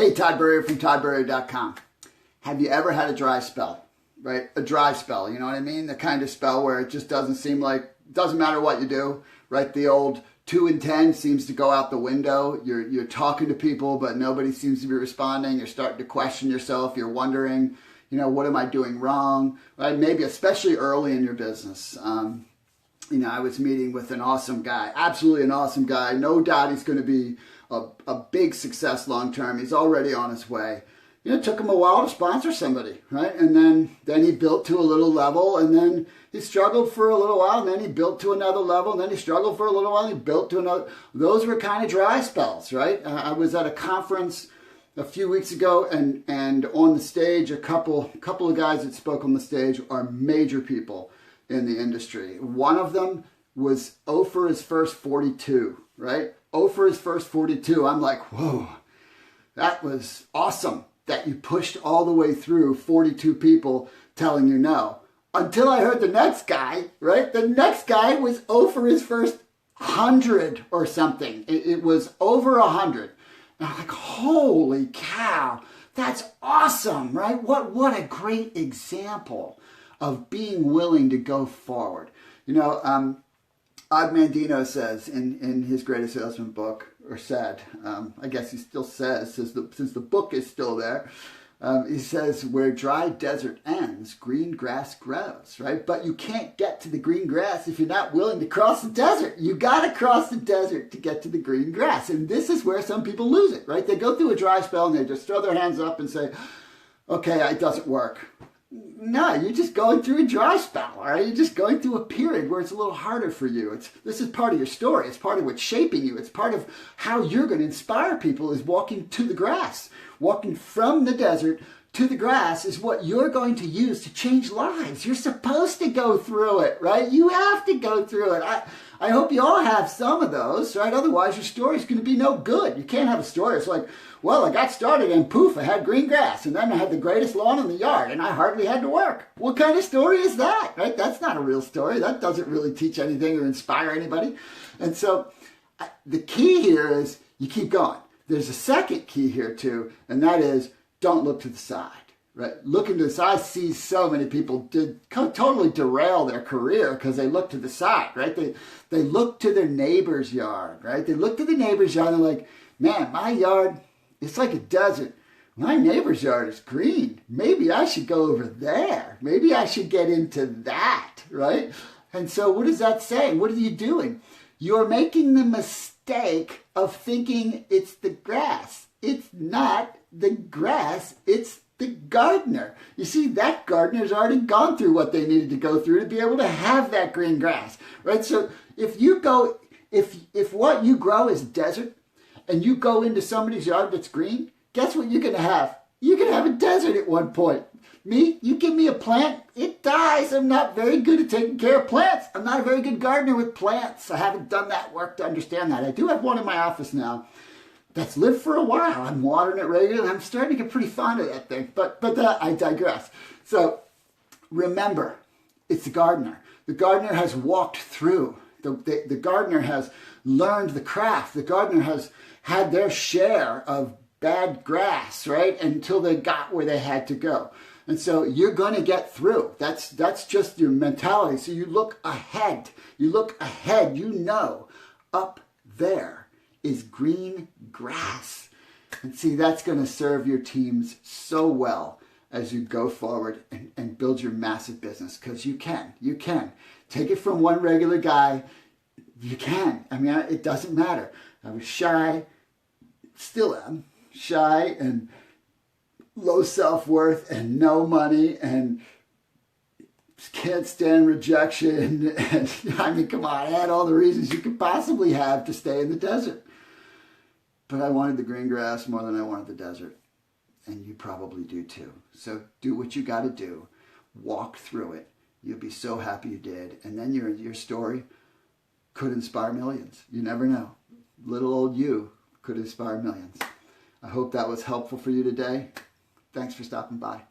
Hey, Todd Burrier from toddburrier.com. Have you ever had a dry spell, right? A dry spell, you know what I mean? The kind of spell where it just doesn't seem like, doesn't matter what you do, right? The old 2 and 10 seems to go out the window. You're talking to people, but nobody seems to be responding. You're starting to question yourself. You're wondering, what am I doing wrong, right? Maybe especially early in your business. I was meeting with an awesome guy, absolutely an awesome guy. No doubt he's going to be a big success long term. He's already on his way. It took him a while to sponsor somebody, right? And then he built to a little level, and then he struggled for a little while, and then he built to another level, and then he struggled for a little while, and he built to another. Those were kind of dry spells, right? I was at a conference a few weeks ago, and on the stage, a couple of guys that spoke on the stage are major people in the industry. One of them was 0 for his first 42, right? 0 for his first 42. I'm like, whoa, that was awesome that you pushed all the way through 42 people telling you no. Until I heard the next guy, right? The next guy was 0 for his first 100 or something. It was over 100. And I'm like, holy cow, that's awesome, right? What a great example of being willing to go forward. Og Mandino says in his Greatest Salesman book, or said, I guess he still says, since the book is still there, he says, where dry desert ends, green grass grows, right? But you can't get to the green grass if you're not willing to cross the desert. You got to cross the desert to get to the green grass. And this is where some people lose it, right? They go through a dry spell and they just throw their hands up and say, okay, it doesn't work. No, you're just going through a dry spell, all right? You're just going through a period where it's a little harder for you. This is part of your story. It's part of what's shaping you. It's part of how you're going to inspire people is walking to the grass. Walking from the desert to the grass is what you're going to use to change lives. You're supposed to go through it, right? You have to go through it. I hope you all have some of those, right? Otherwise, your story's going to be no good. You can't have a story. It's like, well, I got started and poof, I had green grass. And then I had the greatest lawn in the yard and I hardly had to work. What kind of story is that, right? That's not a real story. That doesn't really teach anything or inspire anybody. And so the key here is you keep going. There's a second key here too, and that is don't look to the side. Right? Looking to the side, I see so many people totally derail their career because they look to the side, right? They look to their neighbor's yard, right? They look to the neighbor's yard and they're like, man, my yard, it's like a desert. My neighbor's yard is green. Maybe I should go over there. Maybe I should get into that, right? And so what does that say? What are you doing? You're making the mistake of thinking it's the grass. It's not the grass, it's the gardener. You see, that gardener's already gone through what they needed to go through to be able to have that green grass, right? So if what you grow is desert and you go into somebody's yard that's green, guess what you're going to have? You're going to have a desert at one point. Me, you give me a plant, it dies. I'm not very good at taking care of plants. I'm not a very good gardener with plants. I haven't done that work to understand that. I do have one in my office now that's lived for a while. I'm watering it regularly. I'm starting to get pretty fond of that thing. But I digress. So remember, it's the gardener. The gardener has walked through. The gardener has learned the craft. The gardener has had their share of bad grass, right? Until they got where they had to go. And so you're going to get through. That's just your mentality. So you look ahead. You look ahead. Up there is green grass. And see, that's going to serve your teams so well as you go forward and build your massive business. Because you can. Take it from one regular guy. You can. I mean, it doesn't matter. I was shy, still am, shy and low self-worth and no money and can't stand rejection. And I mean, come on, I had all the reasons you could possibly have to stay in the desert. But I wanted the green grass more than I wanted the desert. And you probably do too. So do what you got to do. Walk through it. You'll be so happy you did. And then your story could inspire millions. You never know. Little old you could inspire millions. I hope that was helpful for you today. Thanks for stopping by.